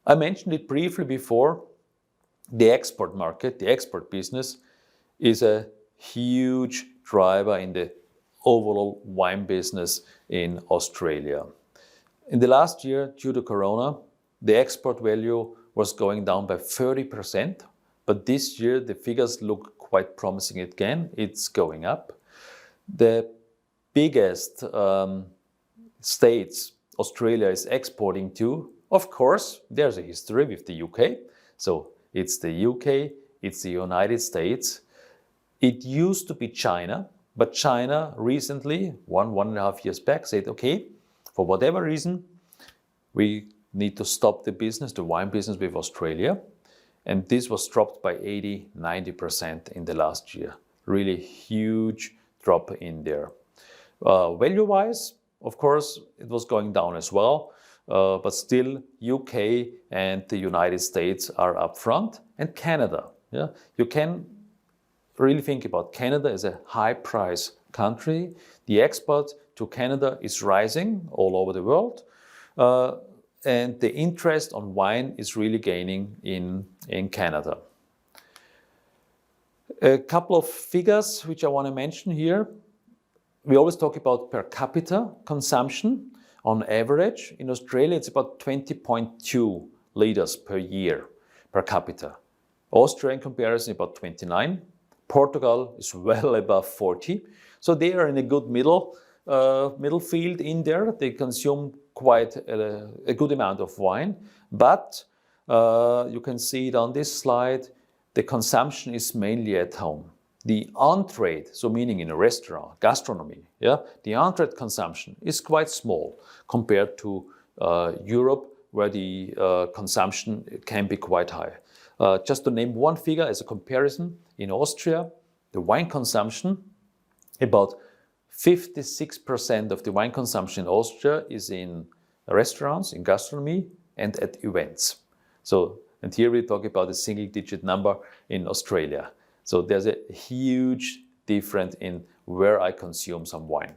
I mentioned it briefly before. The export market, the export business, is a huge driver in the overall wine business in Australia. In the last year, due to Corona, the export value was going down by 30%, but this year the figures look quite promising again. It's going up. The biggest states Australia is exporting to, of course, there's a history with the UK. So it's the UK, it's the United States. It used to be China, but China recently, 1.5 years back, said, okay, for whatever reason, we need to stop the business, the wine business with Australia. And this was dropped by 80-90% in the last year. Really huge drop in there. Value-wise, of course, it was going down as well. But still, UK and the United States are up front, and Canada. Yeah? You can really think about Canada as a high-price country. The export to Canada is rising all over the world. And the interest on wine is really gaining in Canada. A couple of figures which I want to mention here. We always talk about per capita consumption. On average, in Australia, it's about 20.2 liters per year per capita. Austria, in comparison, about 29. Portugal is well above 40. So they are in a good middle field in there. They consume quite a good amount of wine. But you can see it on this slide, the consumption is mainly at home. The on-trade, so meaning in a restaurant, gastronomy, yeah, the on-trade consumption is quite small compared to Europe, where the consumption can be quite high. Just to name one figure as a comparison, in Austria, the wine consumption, about 56% of the wine consumption in Austria is in restaurants, in gastronomy, and at events. So, and here we talk about a single-digit number in Australia. So there's a huge difference in where I consume some wine.